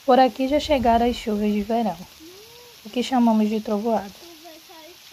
Por aqui já chegaram as chuvas de verão, o que chamamos de trovoada.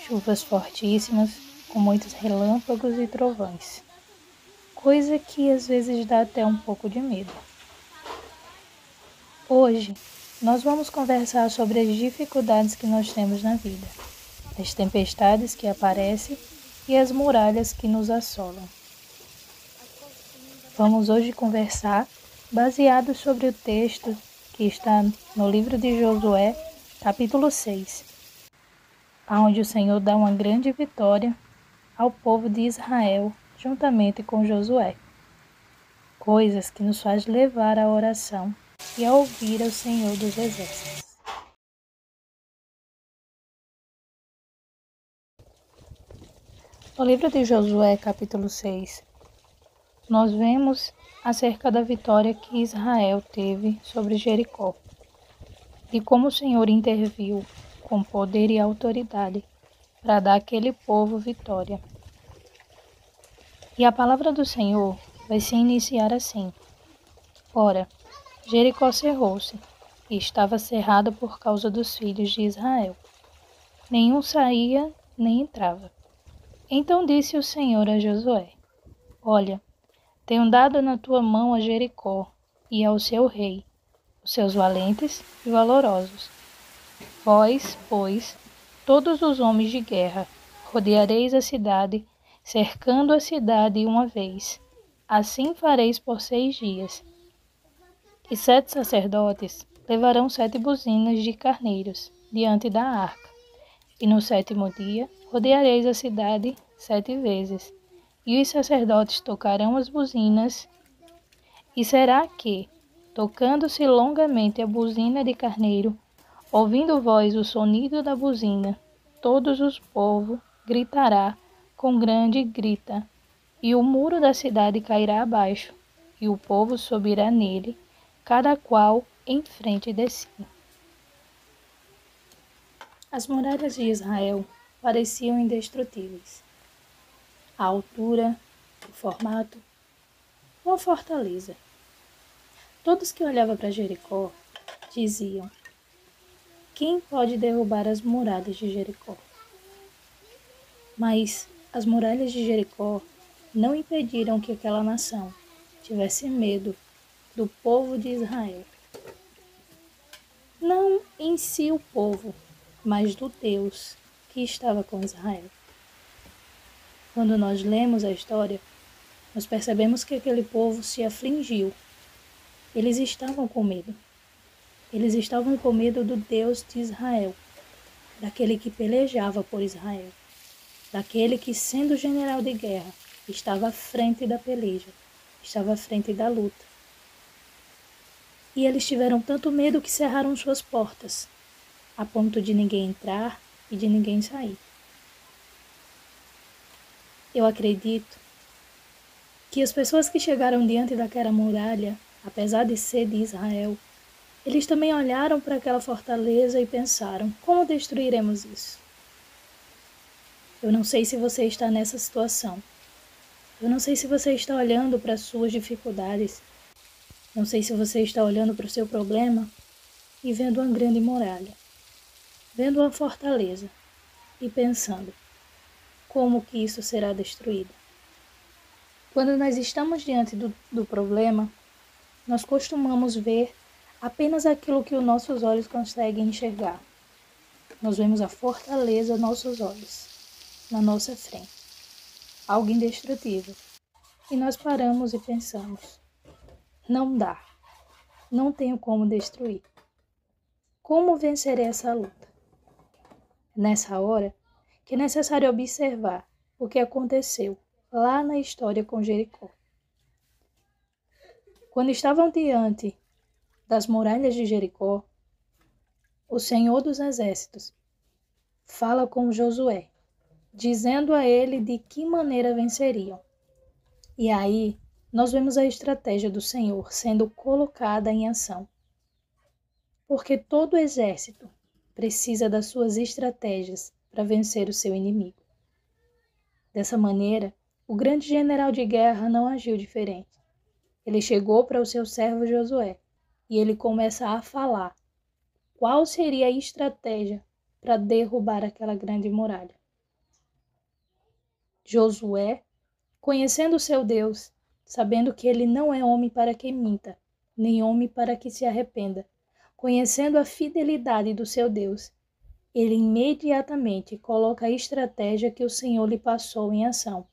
Chuvas fortíssimas, com muitos relâmpagos e trovões, coisa que às vezes dá até um pouco de medo. Hoje, nós vamos conversar sobre as dificuldades que nós temos na vida, as tempestades que aparecem e as muralhas que nos assolam. Vamos hoje conversar baseado sobre o texto que está no livro de Josué, capítulo 6, onde o Senhor dá uma grande vitória ao povo de Israel, juntamente com Josué. Coisas que nos faz levar à oração e a ouvir ao Senhor dos Exércitos. No livro de Josué, capítulo 6, nós vemos acerca da vitória que Israel teve sobre Jericó, de como o Senhor interviu com poder e autoridade para dar àquele povo vitória. E a palavra do Senhor vai se iniciar assim: Ora, Jericó cerrou-se, e estava cerrada por causa dos filhos de Israel. Nenhum saía nem entrava. Então disse o Senhor a Josué: Olha, tenho dado na tua mão a Jericó e ao seu rei, os seus valentes e valorosos. Vós, pois, todos os homens de guerra, rodeareis a cidade, cercando a cidade uma vez. Assim fareis por 6 dias. E 7 sacerdotes levarão 7 buzinas de carneiros diante da arca. E no 7º dia rodeareis a cidade 7 vezes. E os sacerdotes tocarão as buzinas. E será que, tocando-se longamente a buzina de carneiro, ouvindo vós o sonido da buzina, todos os povos gritará com grande grita, e o muro da cidade cairá abaixo, e o povo subirá nele, cada qual em frente de si. As muralhas de Israel pareciam indestrutíveis. A altura, o formato, uma fortaleza. Todos que olhavam para Jericó diziam: quem pode derrubar as muralhas de Jericó? Mas as muralhas de Jericó não impediram que aquela nação tivesse medo do povo de Israel. Não em si o povo, mas do Deus que estava com Israel. Quando nós lemos a história, nós percebemos que aquele povo se afligiu. Eles estavam com medo. Eles estavam com medo do Deus de Israel, daquele que pelejava por Israel, daquele que, sendo general de guerra, estava à frente da peleja, estava à frente da luta. E eles tiveram tanto medo que cerraram suas portas, a ponto de ninguém entrar e de ninguém sair. Eu acredito que as pessoas que chegaram diante daquela muralha, apesar de ser de Israel, eles também olharam para aquela fortaleza e pensaram: como destruiremos isso? Eu não sei se você está nessa situação. Eu não sei se você está olhando para as suas dificuldades. Não sei se você está olhando para o seu problema e vendo uma grande muralha, vendo uma fortaleza e pensando: como que isso será destruído? Quando nós estamos diante do problema, nós costumamos ver apenas aquilo que os nossos olhos conseguem enxergar. Nós vemos a fortaleza aos nossos olhos, na nossa frente, algo indestrutível. E nós paramos e pensamos: não dá, não tenho como destruir. Como vencerei essa luta? Nessa hora, que é necessário observar o que aconteceu lá na história com Jericó. Quando estavam diante das muralhas de Jericó, o Senhor dos Exércitos fala com Josué, dizendo a ele de que maneira venceriam. E aí, nós vemos a estratégia do Senhor sendo colocada em ação. Porque todo exército precisa das suas estratégias para vencer o seu inimigo. Dessa maneira, o grande general de guerra não agiu diferente. Ele chegou para o seu servo Josué e ele começa a falar qual seria a estratégia para derrubar aquela grande muralha. Josué, conhecendo o seu Deus, sabendo que ele não é homem para que minta, nem homem para que se arrependa, conhecendo a fidelidade do seu Deus, ele imediatamente coloca a estratégia que o Senhor lhe passou em ação.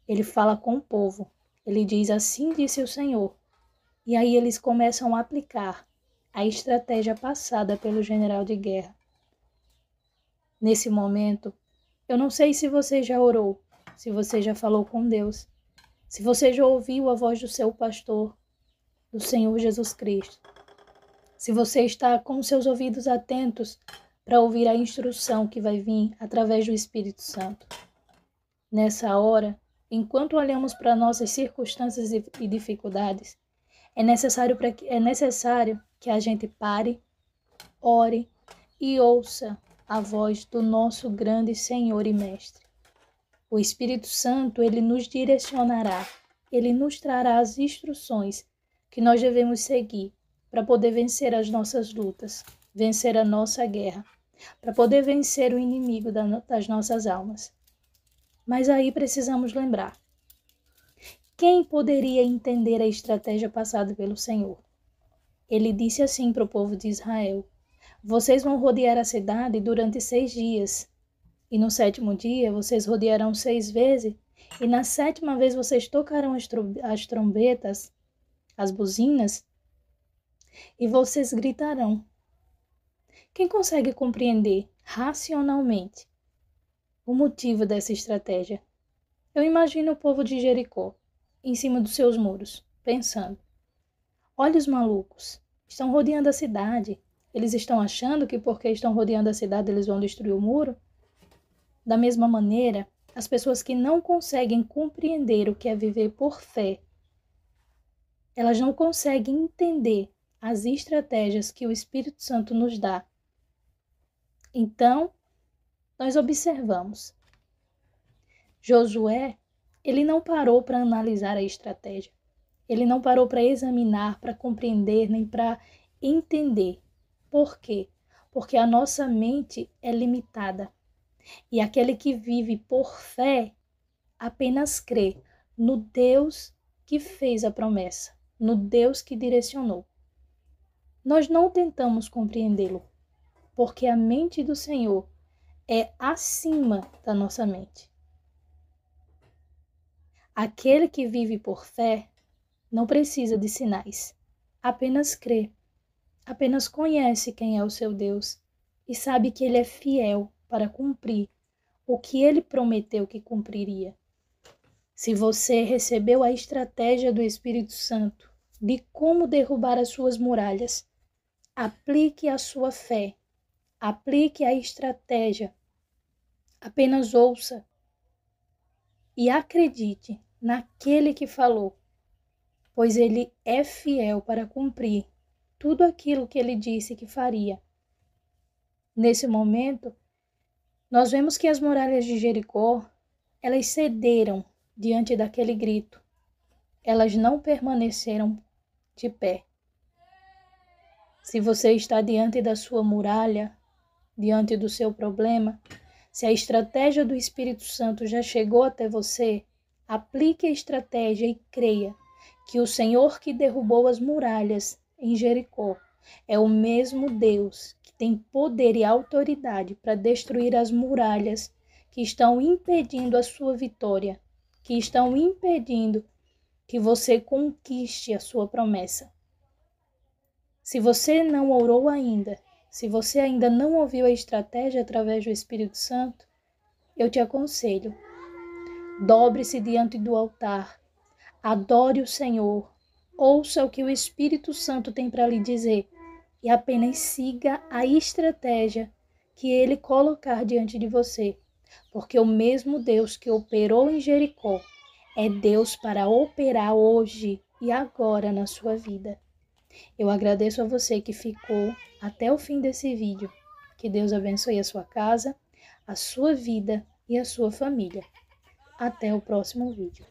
Ele fala com o povo, ele diz: assim disse o Senhor. E aí eles começam a aplicar a estratégia passada pelo general de guerra. Nesse momento, eu não sei se você já orou, se você já falou com Deus, se você já ouviu a voz do seu pastor, do Senhor Jesus Cristo, se você está com seus ouvidos atentos para ouvir a instrução que vai vir através do Espírito Santo. Nessa hora, enquanto olhamos para nossas circunstâncias e dificuldades, é necessário que a gente pare, ore e ouça a voz do nosso grande Senhor e Mestre. O Espírito Santo, ele nos direcionará, ele nos trará as instruções que nós devemos seguir para poder vencer as nossas lutas, vencer a nossa guerra, para poder vencer o inimigo das nossas almas. Mas aí precisamos lembrar: quem poderia entender a estratégia passada pelo Senhor? Ele disse assim para o povo de Israel: vocês vão rodear a cidade durante 6 dias, e no 7º dia vocês rodearão 6 vezes, e na 7ª vez vocês tocarão as trombetas, as buzinas, e vocês gritarão. Quem consegue compreender racionalmente o motivo dessa estratégia? Eu imagino o povo de Jericó, em cima dos seus muros, pensando: olha os malucos, estão rodeando a cidade. Eles estão achando que porque estão rodeando a cidade eles vão destruir o muro? Da mesma maneira, as pessoas que não conseguem compreender o que é viver por fé, elas não conseguem entender as estratégias que o Espírito Santo nos dá. Então, nós observamos. Josué, ele não parou para analisar a estratégia. Ele não parou para examinar, para compreender, nem para entender. Por quê? Porque a nossa mente é limitada. E aquele que vive por fé apenas crê no Deus que fez a promessa, no Deus que direcionou. Nós não tentamos compreendê-lo, porque a mente do Senhor é acima da nossa mente. Aquele que vive por fé não precisa de sinais, apenas crê, apenas conhece quem é o seu Deus e sabe que ele é fiel para cumprir o que ele prometeu que cumpriria. Se você recebeu a estratégia do Espírito Santo de como derrubar as suas muralhas, aplique a sua fé, aplique a estratégia, apenas ouça e acredite naquele que falou, pois ele é fiel para cumprir tudo aquilo que ele disse que faria. Nesse momento, nós vemos que as muralhas de Jericó, elas cederam diante daquele grito. Elas não permaneceram de pé. Se você está diante da sua muralha, diante do seu problema, se a estratégia do Espírito Santo já chegou até você, aplique a estratégia e creia que o Senhor que derrubou as muralhas em Jericó é o mesmo Deus que tem poder e autoridade para destruir as muralhas que estão impedindo a sua vitória, que estão impedindo que você conquiste a sua promessa. Se você não orou ainda, se você ainda não ouviu a estratégia através do Espírito Santo, eu te aconselho: dobre-se diante do altar, adore o Senhor, ouça o que o Espírito Santo tem para lhe dizer e apenas siga a estratégia que ele colocar diante de você, porque o mesmo Deus que operou em Jericó é Deus para operar hoje e agora na sua vida. Eu agradeço a você que ficou até o fim desse vídeo. Que Deus abençoe a sua casa, a sua vida e a sua família. Até o próximo vídeo.